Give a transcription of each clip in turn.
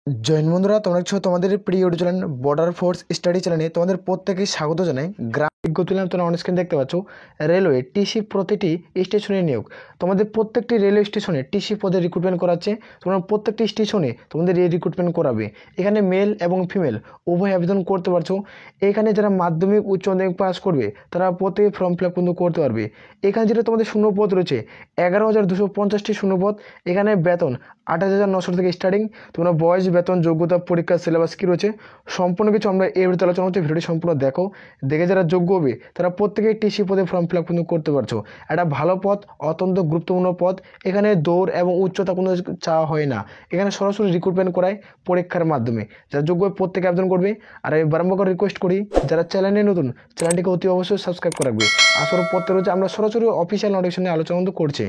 জৈন বন্ধুরা, তোমরা দেখছো তোমাদের প্রিয় YouTube channel border force study চ্যানেলে তোমাদের প্রত্যেকেই স্বাগত জানাই। বিজ্ঞপ্তি তোমরা অন স্ক্রিন দেখতে পাচ্ছ, রেলওয়ে টিসি প্রতিটি স্টেশনে নিয়োগ। তোমাদের প্রত্যেকটি রেলওয়ে স্টেশনে টিসি পদে রিক্রুটমেন্ট করাচ্ছে। তোমরা প্রত্যেকটি স্টেশনে তোমাদের এই রিক্রুটমেন্ট করাবে। এখানে মেল এবং ফিমেল উভয় আবেদন করতে পারছো। এখানে যারা মাধ্যমিক উচ্চ মাধ্যমিক পাস করবে তারা প্রত্যেকে ফর্ম ফিল আপ কিন্তু করতে পারবে। এখানে যেটা তোমাদের শূন্যপদ রয়েছে 11,250টি শূন্যপদ। এখানে বেতন 28,900 থেকে স্টার্টিং। তোমরা বয়স, বেতন, যোগ্যতা, পরীক্ষা, সিলেবাস কী রয়েছে সম্পূর্ণ কিছু আমরা এই ভিডিওতে আলোচনা হচ্ছে। ভিডিওটি সম্পূর্ণ দেখো, দেখে যারা যোগ্য হবে তারা প্রত্যেকেই টিসি পদে ফর্ম ফিল আপ কিন্তু করতে পারছো। একটা ভালো পদ, অত্যন্ত গুরুত্বপূর্ণ পদ। এখানে দৌড় এবং উচ্চতা কোনো চাওয়া হয় না। এখানে সরাসরি রিক্রুটমেন্ট করায় পরীক্ষার মাধ্যমে। যারা যোগ্য প্রত্যেকে আবেদন করবে। আর আমি বারম্বার রিকোয়েস্ট করি, যারা চ্যানেলে নতুন চ্যানেলটিকে অতি অবশ্যই সাবস্ক্রাইব করে রাখবে। আসলে পত্র রয়েছে, আমরা সরাসরি অফিসিয়াল নোটিফিকেশনে আলোচনা কিন্তু করছি।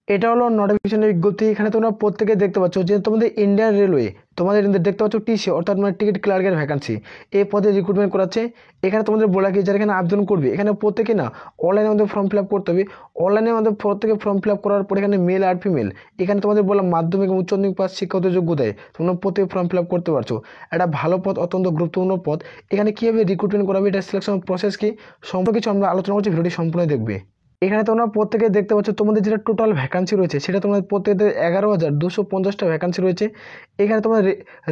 এটা হলো নোটিফিকেশনের বিজ্ঞপ্তি। এখানে তোমরা প্রত্যেকে দেখতে পাচ্ছ যে তোমাদের ইন্ডিয়ান রেলওয়ে তোমাদের দেখতে পাচ্ছ টিসি অর্থাৎ মানে টিকিট ক্লার্কের ভ্যাকান্সি, এই পদে রিক্রুটমেন্ট করাচ্ছে। এখানে তোমাদের বলা কি যারা এখানে আবেদন করবে এখানে প্রত্যেকে না অনলাইনে আমাদের ফর্ম ফিল আপ করতে হবে। অনলাইনে আমাদের প্রত্যেকে ফর্ম ফিল আপ করার পর এখানে মেল আর ফিমেল, এখানে তোমাদের বললাম মাধ্যমিক এবং উচ্চ মাধ্যমিক পাস শিক্ষাগত যোগ্যতায় তোমরা প্রত্যেকে ফর্ম ফিল আপ করতে পারছো। একটা ভালো পদ, অত্যন্ত গুরুত্বপূর্ণ পদ। এখানে কীভাবে রিক্রুটমেন্ট করাবে, এটা সিলেকশন প্রসেস কি সম্পর্কে কিছু আমরা আলোচনা করছি। ভিডিওটি সম্পূর্ণ দেখবে। এখানে তোমরা প্রত্যেকে দেখতে পাচ্ছ তোমাদের যেটা টোটাল ভ্যাকান্সি রয়েছে সেটা তোমাদের প্রত্যেকের 11,250টা ভ্যাকান্সি রয়েছে। এখানে তোমার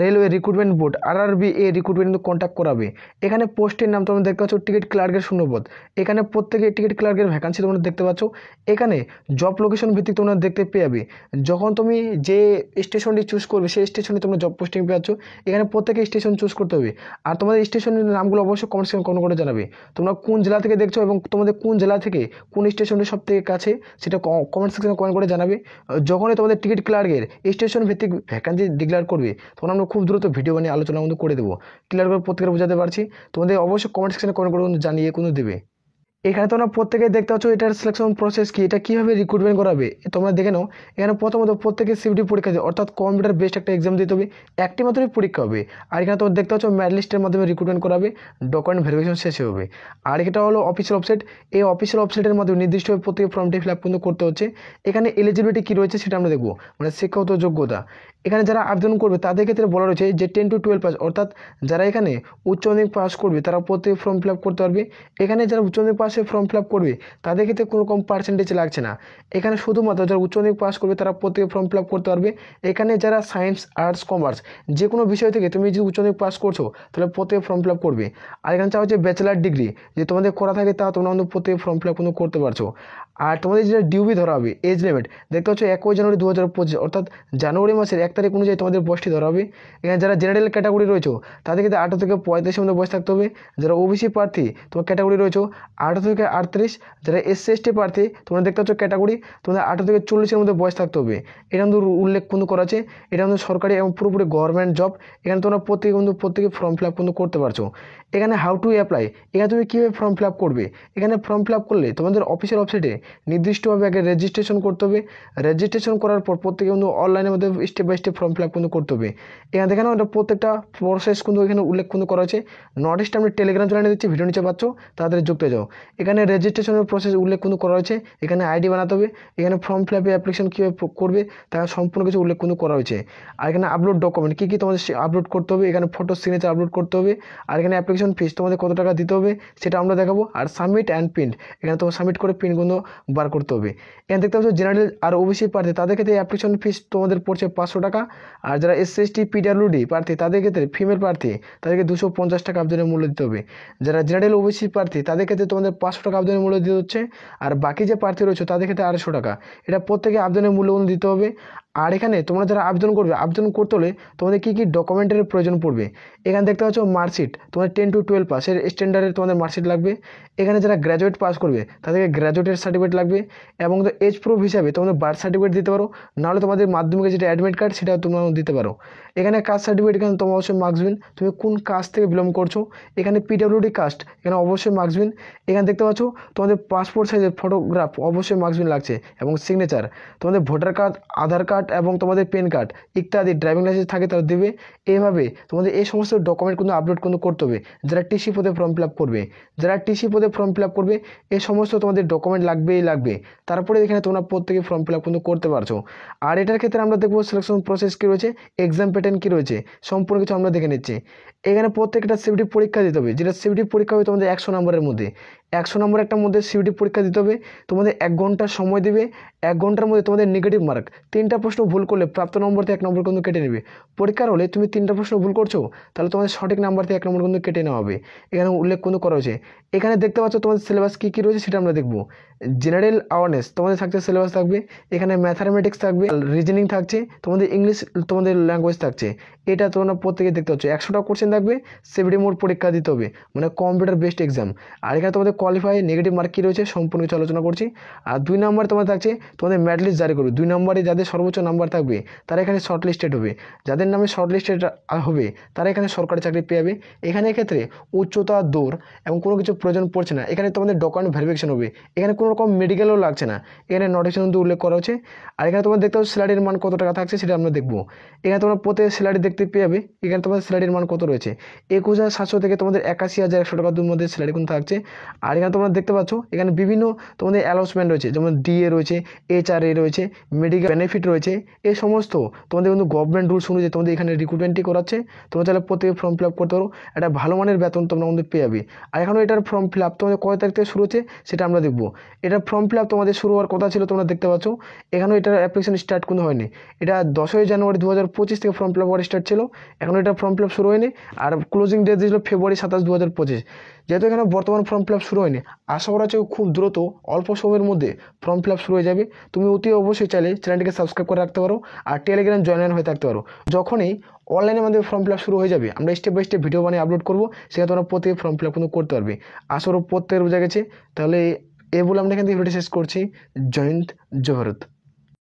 রেলওয়ে রিক্রুটমেন্ট বোর্ড RRB এ রিক্রুটমেন্ট কন্ট্যাক্ট করাবে। এখানে পোস্টের নাম তোমরা দেখতে পাচ্ছ টিকিট ক্লার্কের শূন্যপদ। এখানে প্রত্যেকে টিকিট ক্লার্কের ভ্যাকান্সি তোমরা দেখতে পাচ্ছ। এখানে জব লোকেশন ভিত্তিক তোমরা দেখতে পেয়ে যাবে। যখন তুমি যে স্টেশনটি চুজ করবে সেই স্টেশনে তোমরা জব পোস্টিং পেয়ে যাচ্ছ। এখানে প্রত্যেকে স্টেশন চুজ করতে হবে। আর তোমাদের স্টেশনের নামগুলো অবশ্যই কমেন্ট সেকশনে কমেন্ট করে জানাবে তোমরা কোন জেলা থেকে দেখছো এবং তোমাদের কোন জেলা থেকে কোন স্টেশনটি সব থেকে কাছে সেটা কমেন্ট সেকশনে কমেন্ট করে জানাবে। যখনই তোমাদের টিকিট ক্লার্কের স্টেশন ভিত্তিক ভ্যাকান্সি ডিক্লেয়ার করবে তখন আমরা খুব দ্রুত ভিডিও বানিয়ে আলোচনা কিন্তু করে দেবো। ক্লিয়ার করে প্রত্যেকের বোঝাতে পারছি। তোমাদের অবশ্যই কমেন্ট সেকশনে কমেন্ট করে কিন্তু জানিয়ে কিন্তু দেবে। এখানে তোমরা প্রত্যেকে দেখতে পাচ্ছ এটার সিলেকশন প্রসেস কি, এটা কীভাবে রিক্রুটমেন্ট করাবে তোমরা দেখে নাও। এখানে প্রথমত প্রত্যেকে সিভিটি পরীক্ষা দিয়ে অর্থাৎ কম্পিউটার বেসড একটা এক্সাম দিতে হবে। একটি মাত্রই পরীক্ষা হবে। আর এখানে তোমরা দেখতে পাচ্ছ ম্যারিট লিস্টের মাধ্যমে রিক্রুটমেন্ট করাবে, ডকুমেন্ট ভেরিফিকেশন শেষে হবে। আর এটা হলো অফিসিয়াল ওয়েবসাইট। এই অফিসিয়াল ওয়েবসাইটের মাধ্যমে নির্দিষ্টভাবে প্রত্যেকে ফর্মটি ফিল আপ কিন্তু করতে হচ্ছে। এখানে এলিজিবিলিটি কী রয়েছে সেটা আমরা দেখবো, মানে শিক্ষাগত যোগ্যতা। এখানে যারা আবেদন করবে তাদের ক্ষেত্রে বলা রয়েছে যে 10 to 12 পাস, অর্থাৎ যারা এখানে উচ্চ মাধ্যমিক পাস করবে তারা প্রত্যেকে ফর্ম ফিল আপ করতে পারবে। এখানে যারা উচ্চ মাধ্যমিক পাশে ফর্ম ফিল আপ করবে তাদের ক্ষেত্রে কোনো রকম পার্সেন্টেজ লাগছে না। এখানে শুধুমাত্র যারা উচ্চ মাধ্যমিক পাস করবে তারা প্রত্যেকে ফর্ম ফিল আপ করতে পারবে। এখানে যারা সায়েন্স, আর্টস, কমার্স যে কোনো বিষয় থেকে তুমি যদি উচ্চ মাধ্যমিক পাস করছো তাহলে প্রত্যেকে ফর্ম ফিল আপ করবে। আর এখানে চাওয়া হচ্ছে ব্যাচেলার ডিগ্রি যে তোমাদের করা থাকে তা তোমরা কিন্তু প্রত্যেকে ফর্ম ফিল আপ কিন্তু করতে পারছো। আর তোমাদের যেটা ডিউবি ধরা হবে এজ লিমিট দেখতে পাচ্ছ 21 জানুয়ারি 2025, অর্থাৎ জানুয়ারি মাসের 1 তারিখ অনুযায়ী তোমাদের বয়সটি ধরা হবে। এখানে যারা জেনারেল ক্যাটাগরি রয়েছে তাদের ক্ষেত্রে 18 থেকে 35 মধ্যে বয়স থাকতে হবে। যারা ওবিসি প্রার্থী তোমার ক্যাটাগরি রয়েছে 18 থেকে 38। যারা SC/ST প্রার্থী তোমরা দেখতে পাচ্ছ ক্যাটাগরি তোমাদের 18 থেকে 40-এর মধ্যে বয়স থাকতে হবে। এটা কিন্তু উল্লেখ কিন্তু করা আছে। এটা কিন্তু সরকারি এবং পুরোপুরি গভর্নমেন্ট জব। এখানে তোমরা প্রত্যেকে ফর্ম ফিল আপ কিন্তু করতে পারছো। এখানে হাউ টু অ্যাপ্লাই, এখানে তুমি কীভাবে ফর্ম ফিল আপ করবে। এখানে ফর্ম ফিল আপ করলে তোমাদের অফিসিয়াল ওয়েবসাইটে নির্দিষ্টভাবে আগে রেজিস্ট্রেশন করতে হবে। রেজিস্ট্রেশন করার পর প্রত্যেকে কিন্তু অনলাইনের মধ্যে step by step form fill up কিন্তু করতে হবে। এখানে দেখেন এটা প্রত্যেকটা প্রসেস কিন্তু এখানে উল্লেখ কিন্তু করা হয়েছে। নোটিশটা আমি টেলিগ্রাম চ্যানেলে দিচ্ছি, ভিডিও নিচে পাচ্ছ, তাড়াতাড়ি যুক্ত হয়ে যাও। এখানে রেজিস্ট্রেশনের প্রসেস উল্লেখ কিন্তু করা হয়েছে। এখানে আইডি বানাতে হবে। এখানে ফর্ম ফিল আপে অ্যাপ্লিকেশন কীভাবে করবে তার সম্পূর্ণ কিছু উল্লেখ কিন্তু করা হয়েছে। আর এখানে আপলোড ডকুমেন্ট কী কী তোমাদের আপলোড করতে হবে, এখানে ফটো সিগনেচার আপলোড করতে হবে। আর এখানে অ্যাপ্লিকেশন ফিস তোমাদের কত টাকা দিতে হবে সেটা আমরা দেখাবো। আর সাবমিট অ্যান্ড প্রিন্ট, এখানে তোমার সাবমিট করে প্রিন্টগুলো বার করতে হবে। এখানে দেখতে পাচ্ছ জেনারেল আর ওবিসি প্রার্থী তাদের ক্ষেত্রে অ্যাপ্লিকেশন ফিস তোমাদের পড়ছে 500 টাকা। আর যারা SC/ST PWD প্রার্থী তাদের ক্ষেত্রে ফিমেল প্রার্থী তাদেরকে 250 টাকা আবেদনের মূল্য দিতে হবে। যারা জেনারেল ওবিসি প্রার্থী তাদের ক্ষেত্রে তোমাদের 500 টাকা আবেদনের মূল্য দিতে হচ্ছে। আর বাকি যে প্রার্থী রয়েছে তাদের ক্ষেত্রে 250 টাকা। এটা প্রত্যেকে আবেদনের মূল্য দিতে হবে। আর এখানে তোমরা যারা আবেদন করবে, আবেদন করতে হলে তোমাদের কী কী ডকুমেন্টের প্রয়োজন পড়বে। এখানে দেখতে পাচ্ছ মার্কশিট, তোমাদের 10 to 12 পাসের স্ট্যান্ডার্ডের তোমাদের মার্কশিট লাগবে। এখানে যারা গ্র্যাজুয়েট পাস করবে তাদেরকে গ্র্যাজুয়েটের সার্টিফিকেট লাগবে। এবং এজ প্রুফ হিসাবে তোমাদের বার্থ সার্টিফিকেট দিতে পারো, নাহলে তোমাদের মাধ্যমিকের যেটা অ্যাডমিট কার্ড সেটা তোমরা দিতে পারো। এখানে কাস্ট সার্টিফিকেট, এখানে তোমার অবশ্যই মার্কসবিন, তুমি কোন কাস্ট থেকে বিলং করছো। এখানে PWD কাস্ট, এখানে অবশ্যই মার্কসবিন। এখানে দেখতে পাচ্ছ তোমাদের পাসপোর্ট সাইজের ফটোগ্রাফ অবশ্যই মার্কসবিন লাগছে এবং সিগনেচার। তোমাদের ভোটার কার্ড, আধার কার্ড কার্ড এবং তোমাদের পেন কার্ড ইত্যাদি ড্রাইভিং লাইসেন্স থাকে তারা দেবে। এইভাবে তোমাদের এই সমস্ত ডকুমেন্ট কিন্তু আপলোড কিন্তু করতে হবে যারা টিসি পদে ফর্ম ফিল আপ করবে। যারা টিসি পদে ফর্ম ফিল আপ করবে এই সমস্ত তোমাদের ডকুমেন্ট লাগবে। তারপরে এখানে তোমরা প্রত্যেকে ফর্ম ফিল আপ কিন্তু করতে পারছো। আর এটার ক্ষেত্রে আমরা দেখবো সিলেকশন প্রসেস কী রয়েছে, এক্সাম প্যাটার্ন কী রয়েছে, সম্পূর্ণ কিছু আমরা দেখে নিচ্ছি। এখানে প্রত্যেকটা সিবিটি পরীক্ষা দিতে হবে, যেটা সিবিটি পরীক্ষা হবে তোমাদের 100 নম্বরের মধ্যে। 100 নম্বর একটা মধ্যে সিবিটি পরীক্ষা দিতে হবে, তোমাদের 1 ঘন্টা সময় দেবে। 1 ঘন্টার মধ্যে তোমাদের নেগেটিভ মার্ক 3টা প্রশ্ন ভুল করলে প্রাপ্ত নম্বর থেকে 1 নম্বর কিন্তু কেটে নেবে। পরীক্ষার হলে তুমি 3টা প্রশ্ন ভুল করছো, তাহলে তোমাদের সঠিক নাম্বার থেকে 1 নম্বর কিন্তু কেটে নেওয়া হবে। এখানে উল্লেখ কিন্তু করা হয়েছে। এখানে দেখতে পাচ্ছ তোমাদের সিলেবাস কী রয়েছে সেটা আমরা দেখবো। জেনারেল অ্যাওয়ারনেস তোমাদের থাকছে, সিলেবাস থাকবে। এখানে ম্যাথামেটিক্স থাকবে, রিজনিং থাকছে, তোমাদের ইংলিশ তোমাদের ল্যাঙ্গুয়েজ থাকছে। এটা তোমরা প্রত্যেকে দেখতে পাচ্ছ। 100টা কোশ্চেন থাকবে, সিবিটি মোড পরীক্ষা দিতে হবে, মানে কম্পিউটার বেসড এক্সাম। আর এখানে তোমাদের কোয়ালিফাই নেগেটিভ মার্ক কী রয়েছে সম্পূর্ণ কিছু আলোচনা করছি। আর 2 নম্বরে তোমাদের থাকছে তোমাদের মেরিট লিস্ট জারি করবে। 2 নম্বরে যাদের সর্বোচ্চ নাম্বার থাকবে তারা এখানে শর্ট লিস্টেড হবে। যাদের নামে শর্ট লিস্টেড হবে তারা এখানে সরকারি চাকরি পেয়ে যাবে। এখানে এক্ষেত্রে উচ্চতা, দৌড় এবং কোনো কিছু প্রয়োজন পড়ছে না। এখানে তোমাদের ডকুমেন্ট ভেরিফিকেশন হবে, এখানে কোনো রকম মেডিকেলও লাগছে না। এখানে নোটিফিকেশন কিন্তু উল্লেখ করা হচ্ছে। আর এখানে তোমরা দেখতে পাচ্ছ স্যালারির মান কত টাকা থাকছে সেটা আমরা দেখবো। এখানে তোমরা প্রত্যেক স্যালারি দেখতে পেয়ে যাবে। এখানে তোমাদের স্যালারির মান কত রয়েছে, 21,700 থেকে তোমাদের 81,100 টাকার মধ্যে স্যালারি কিন্তু থাকছে। আর এখানে তোমরা দেখতে পাচ্ছ এখানে বিভিন্ন তোমাদের অ্যালাউন্সমেন্ট রয়েছে, যেমন ডিএ রয়েছে, এইচআরএ রয়েছে, মেডিকেল বেনিফিট রয়েছে। এই সমস্ত তোমাদের কিন্তু গভর্নমেন্ট রুলস অনুযায়ী তোমাদের এখানে রিক্রুটমেন্টই করাচ্ছে। তোমরা চাইলে প্রত্যেকে ফর্ম ফিল আপ করতে পারো, একটা ভালো মানের বেতন তোমরা কিন্তু পেয়ে যাবে। আর এখানেও এটার ফর্ম ফিল আপ তোমাদের কয় তারিখ থেকে শুরু হচ্ছে সেটা আমরা দেখবো। এটার ফর্ম ফিল আপ তোমাদের শুরু হওয়ার কথা ছিল, তোমরা দেখতে পাচ্ছ। এখানেও এটার অ্যাপ্লিকেশন স্টার্ট কিন্তু হয়নি। এটা 10ই জানুয়ারি 2025 থেকে ফর্ম ফিল আপ হওয়ার স্টার্ট ছিল। এখনও এটা ফর্ম ফিল আপ শুরু হয়নি। আর ক্লোজিং ডেট দিয়েছিল ফেব্রুয়ারি 27, 2025। যেহেতু এখানে বর্তমান ফর্ম ফিল আপ শুরু হয়নি, আশা করা হচ্ছে খুব দ্রুত অল্প সময়ের মধ্যে ফর্ম ফিল আপ শুরু হয়ে যাবে। তুমি অতি অবশ্যই চাইলে চ্যানেলটিকে সাবস্ক্রাইব করে রাখতে পারো আর টেলিগ্রাম জয়েন হয়ে থাকতে পারো। যখনই অনলাইনের মাধ্যমে ফর্ম ফিল আপ শুরু হয়ে যাবে আমরা স্টেপ বাই স্টেপ ভিডিও বানিয়ে আপলোড করবো, সেখানে তোমরা প্রত্যেকে ফর্ম ফিল আপ কিন্তু করতে পারবে। আশা করো প্রত্যেকের বোঝা গেছে। তাহলে বলে আমরা এখান থেকে ভিডিও শেষ করছি। জয় হিন্দ, জয় ভারত।